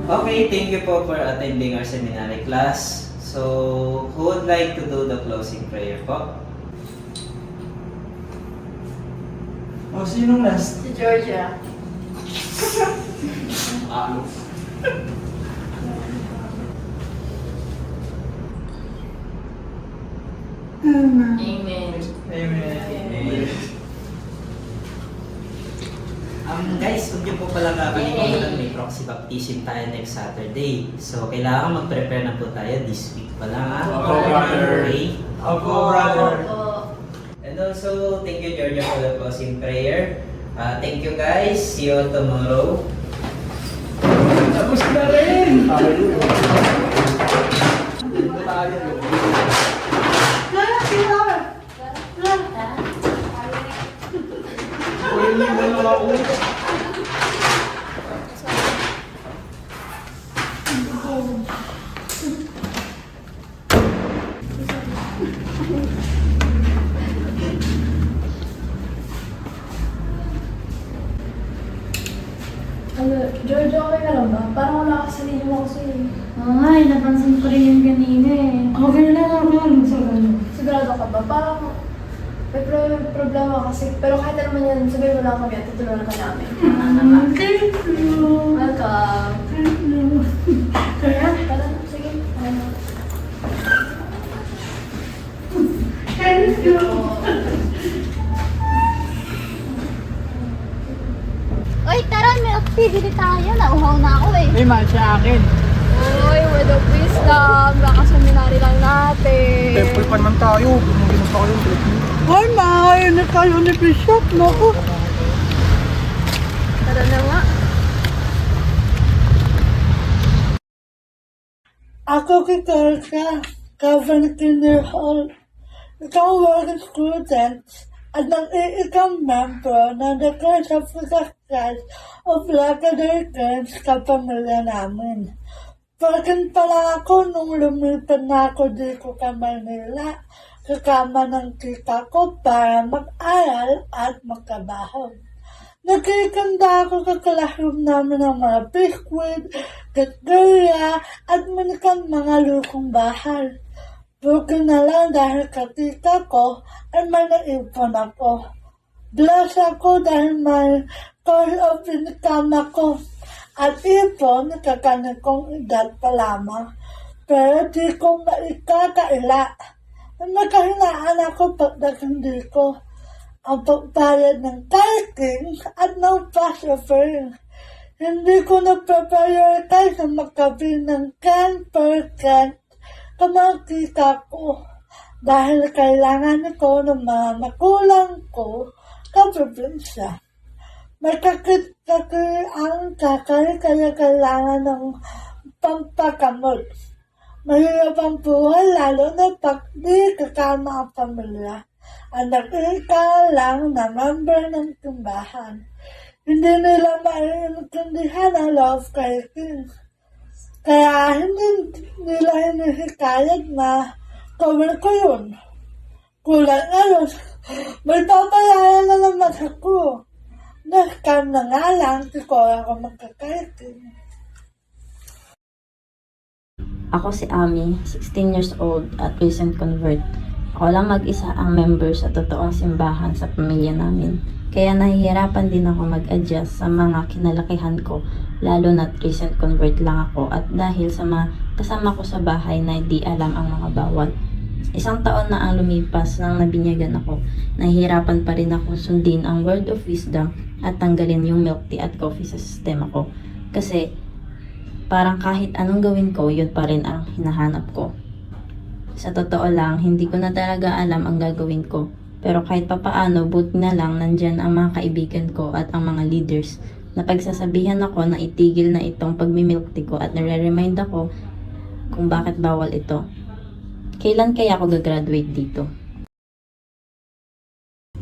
Okay, thank you po for attending our seminary class. So, who would like to do the closing prayer po? O, sinong last? Si Georgia. Amen. Amen. Guys, huwag niyo po pala kakalimutan, may proxy baptism tayo next Saturday. So, kailangan mag-prepare na po tayo this week pa lang, ha? Opo, brother. Okay? Opo, brother. And also, thank you, Georgia, for the closing prayer. Thank you, guys. See you tomorrow. Tapos na rin! Georgia, okay ka lang ba? Parang wala ka sa sarili mo kasi. Oo nga, napansin ko rin yung kanina eh. Okay lang ako. Sigurado ka ba? Parang may problema kasi. Pero kahit naman yan, sabihin mo lang kami at tutulungan ka namin. Thank you. Welcome. Thank you. Tara, sige. Ano? Thank you. Uy, tara, milk tea, bili tayo. Nauhaw na ako eh. May mahal sa akin. Uy, word of wisdom. Baka seminary lang natin. Temple pa naman tayo. Bumagin pa kayong temple. Ay, maayon na tayo ni Bishop. Naku. Tara na nga. Ako Kitorka, Governor Kinder Hall. Ikaw working student at nag-iikang member ng The Church of Jesus Christ of Latter-day Saints kapamilya namin. Working pala ako nung lumipat na ako dito sa Manila, kasama ng tita ko para mag-aral at magtrabaho. Nagkikanda ako sa classroom namin ng mga biskwit, gatgaya, at manikang mga lukong bahal. Bukin na lang dahil katita ko ay may naipon ako. Bless ako dahil may source of income ako. At ipon, kakanin kong edad pa lamang. Pero di ko maikakaila. Nakahinaan ako pagdating dito. Ang pagbayad ng tithing at ng fast offering. Hindi ko na-prioritize na magkabi ng 10% sa mga kita ko dahil kailangan ko ng mga magulang ko sa probinsya. May kakit-kakit ang kakay kaya kailangan ng pampakamot. Mahirap ang buhay lalo na pag di kasama ang pamilya. Ang nag-iika lang na member ng simbahan. Hindi nila maiintindihan ang love craving. Kaya hindi nila hinihikayat na gawin ko yun. Kulang ngayon, may papayayan na naman ako. Nascam na nga lang, di ko ako magkakaitin. Ako si Ami, 16 years old at recent convert. Ako lang mag-isa ang member sa totoong simbahan sa pamilya namin. Kaya nahihirapan din ako mag-adjust sa mga kinalakihan ko, lalo na recent convert lang ako at dahil sa mga kasama ko sa bahay na di alam ang mga bawal. 1 taon na ang lumipas nang nabinyagan ako, nahihirapan pa rin ako sundin ang word of wisdom at tanggalin yung milk tea at coffee sa sistema ko. Kasi parang kahit anong gawin ko, yun pa rin ang hinahanap ko. Sa totoo lang, hindi ko na talaga alam ang gagawin ko. Pero kahit papaano, buti na lang nandyan ang mga kaibigan ko at ang mga leaders na pagsasabihan ako na itigil na itong pagmimilk tea ko at nare-remind ako kung bakit bawal ito. Kailan kaya ako gagraduate dito?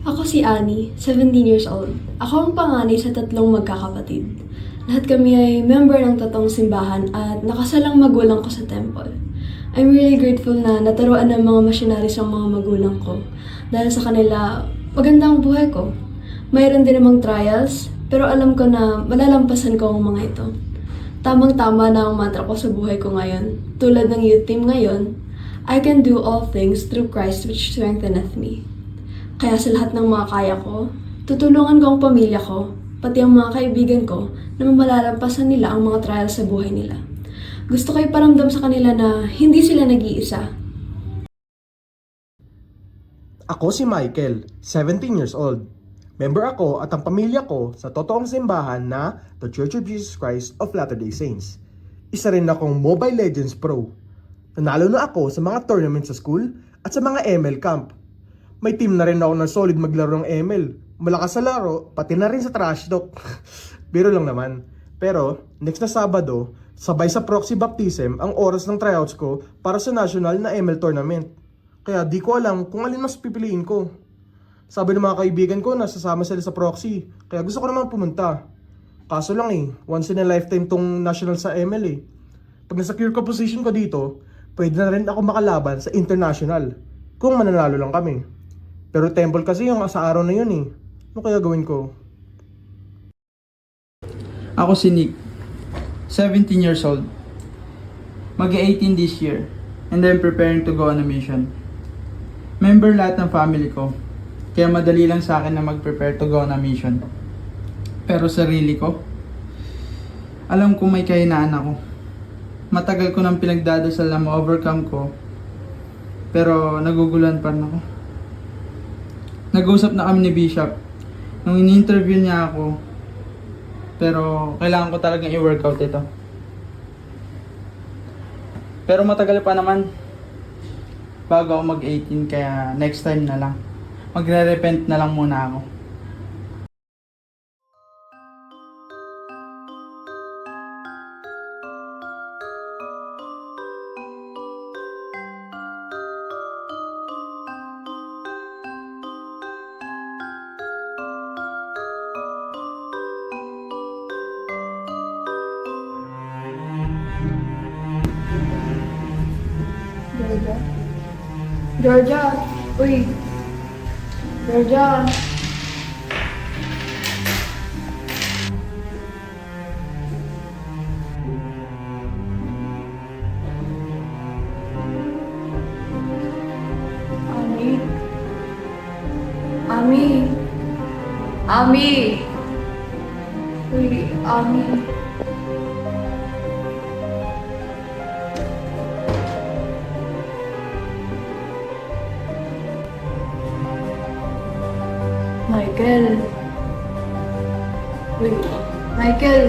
Ako si Annie, 17 years old. Ako ang panganay sa 3 magkakapatid. Lahat kami ay member ng totoong simbahan at nakasalang magulang ko sa temple. I'm really grateful na naturuan ng mga masyinaris ang mga magulang ko. Dahil sa kanila, maganda ang buhay ko. Mayroon din namang trials, pero alam ko na malalampasan ko ang mga ito. Tamang-tama na ang mantra ko sa buhay ko ngayon. Tulad ng youth team ngayon, I can do all things through Christ which strengtheneth me. Kaya sa lahat ng mga kaya ko, tutulungan ko ang pamilya ko, pati ang mga kaibigan ko na malalampasan nila ang mga trials sa buhay nila. Gusto ko iparamdam sa kanila na hindi sila nag-iisa. Ako si Michael, 17 years old. Member ako at ang pamilya ko sa totoong simbahan na The Church of Jesus Christ of Latter-day Saints. Isa rin akong Mobile Legends Pro. Nanalo na ako sa mga tournament sa school at sa mga ML camp. May team na rin ako na solid maglaro ng ML. Malakas sa laro, pati na rin sa trash talk. Biro lang naman. Pero, next na Sabado, sabay sa proxy baptism ang oras ng tryouts ko para sa national na ML tournament. Kaya di ko alam kung alin mas pipiliin ko. Sabi ng mga kaibigan ko na sasama sila sa proxy, kaya gusto ko naman pumunta. Kaso lang once in a lifetime tong national sa ML Pag nasa-secure ko position ko dito, pwede na rin ako makalaban sa international. Kung mananalo lang kami. Pero temple kasi yung sa araw na yun Ano kaya gawin ko? Ako si Nick, 17 years old. Mag-18 this year, and I'm preparing to go on a mission. Member lahat ng family ko, kaya madali lang sa akin na mag-prepare to go on a mission. Pero sarili ko, alam kong may kahinaan ako. Matagal ko nang pinagdadasal na ma-overcome ko, pero naguguluhan pa rin ako. Nag-usap na kami ni Bishop nung ini-interview niya ako, pero kailangan ko talagang i-workout ito. Pero matagal pa naman bago ako mag-18, kaya next time na lang. Magre-repent na lang muna ako. Georgia? Georgia! Uy! Georgia! Ami? Ami? Ami? Uy, Ami. Michael. Wait, Michael.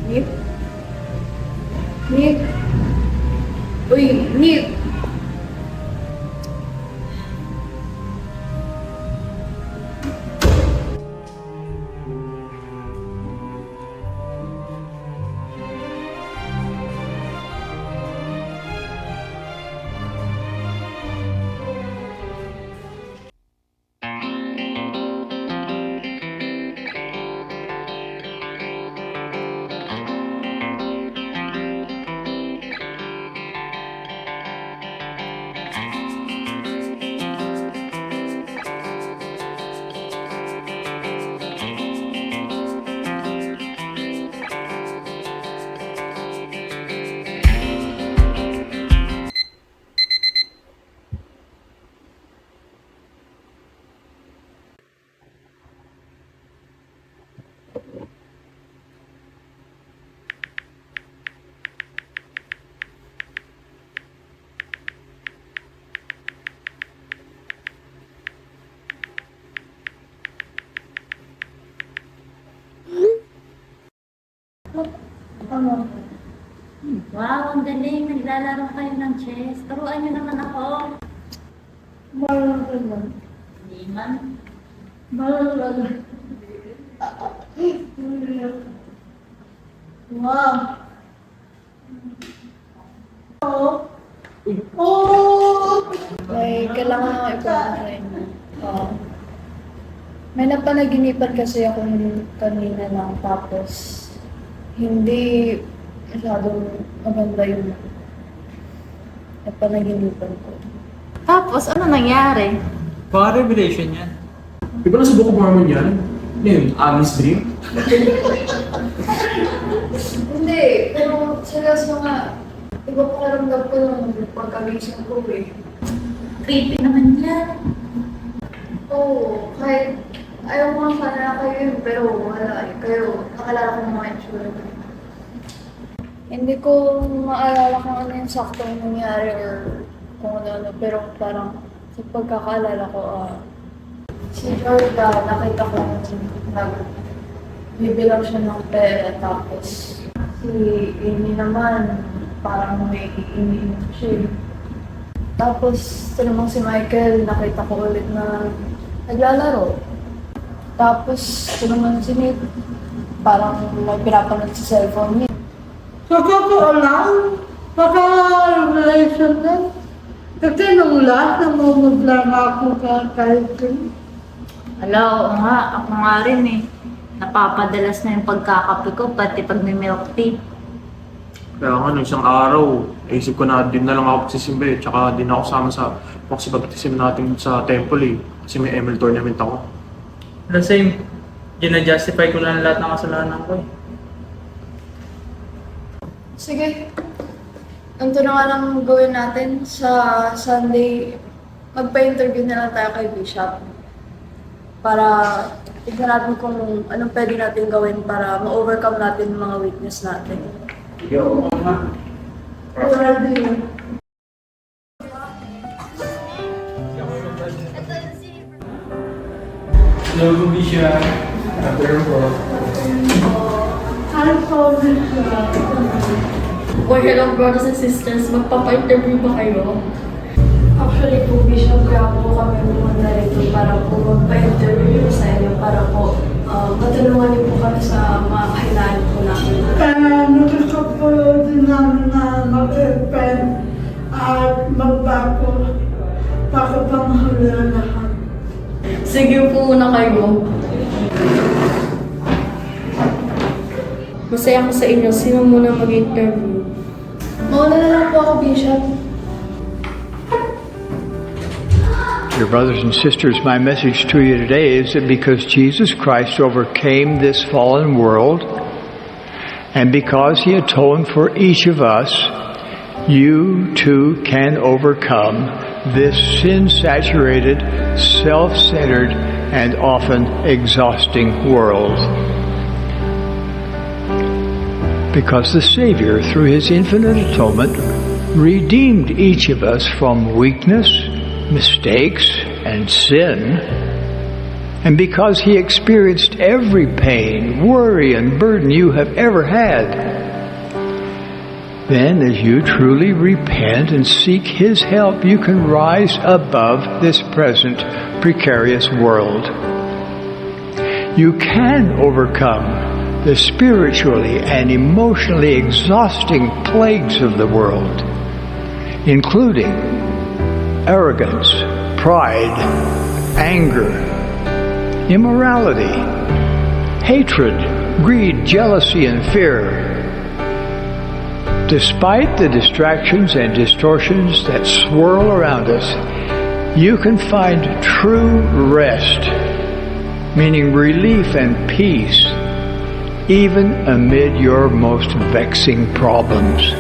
Nick? Nick? Uy, Nick! Wow, ang galing. Naglalaro kayo ng chess. Turuan niyo naman ako. Marunong ka ba? Hindi man. Marunong ka ba? Wow! May kailangan ako ipag-train. May napanaginipan kasi ako kanina lang, tapos hindi masyadong maganda yung napanaginipan ko. Tapos, ano nangyari? Baka revelation yan. Di ba nasubukan mo naman yan? Ano yun? Amis dream? Hindi, pero seryoso nga, iba pa karamdam ko nung pagkagising ko eh. Creepy naman yan. Oo, kahit ayaw ko nga sana na kayo yun, pero wala eh. Kayo, nakalala ko ng mga itsura ko. Hindi ko maalala kung ano yung saktong nangyari or kung ano-ano, pero parang sa pagkakaalala ko, si Jordan, nakita ko nagbibilang siya ng pera, tapos si Amy naman, parang may iniinom siya. Tapos, ito namang si Michael, nakita ko ulit na naglalaro. Tapos, ito naman si Nick, parang pinapanood sa cellphone niya. Sa totoo lang, magka-revelation din. Kasi nung last, namumudla nga ako kahit din. Ala, oo nga. Ako nga rin eh. Napapadalas na yung pagkakape ko, pati pag may milk tea. Kaya nga, nung isang araw, isip ko na din na lang ako pagsisimba eh. Tsaka din ako sama sa proxy baptism natin sa temple eh. Kasi may ML tournament ako. The same. Gina-justify ko lang lahat ng kasalanan ko eh. Sige. Ito na nga lang gawin natin sa Sunday. Magpa-interview na lang tayo kay Bishop. Para tignan natin kung anong pwede natin gawin para ma-overcome natin yung mga weakness natin. Ready. Hello, Bisha. I'm so Bishop. Or hello brothers and sisters, magpapa-interview ba kayo? Actually po, Bishop, kaya po kami pumunta rito para po magpa-interview sa inyo para po matulungan niyo po kami sa mga kailangan po namin. Kaya nakakapalo din namin na mag-event at magbago bago pa mahuli ang lahat. Sige po muna kayo. Masaya ko sa inyo. Sino muna mag-interview? Mauna na lang po ako, Bishop. Dear brothers and sisters, my message to you today is that because Jesus Christ overcame this fallen world, and because He atoned for each of us, you too can overcome this sin-saturated, self-centered, and often exhausting world. Because the Savior, through His infinite atonement, redeemed each of us from weakness, mistakes, and sin, and because He experienced every pain, worry, and burden you have ever had, then as you truly repent and seek His help, you can rise above this present precarious world. You can overcome the spiritually and emotionally exhausting plagues of the world, including arrogance, pride, anger, immorality, hatred, greed, jealousy, and fear. Despite the distractions and distortions that swirl around us, you can find true rest, meaning relief and peace, even amid your most vexing problems.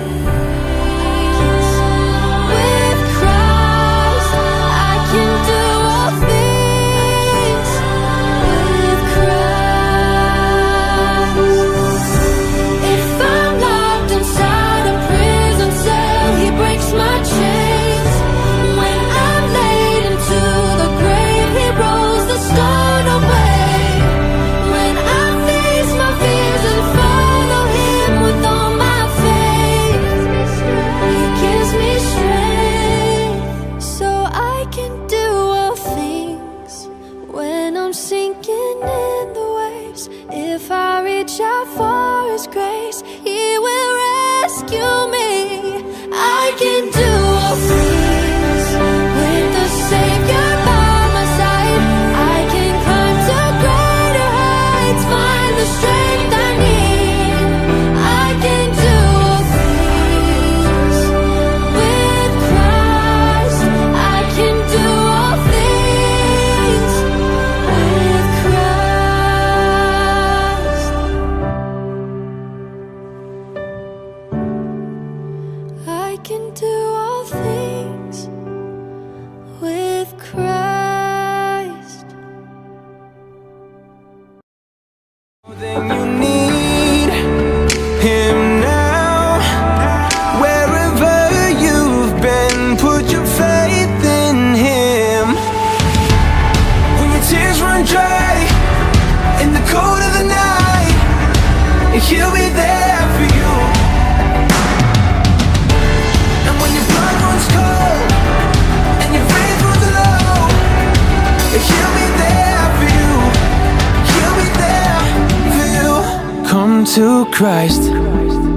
come to Christ.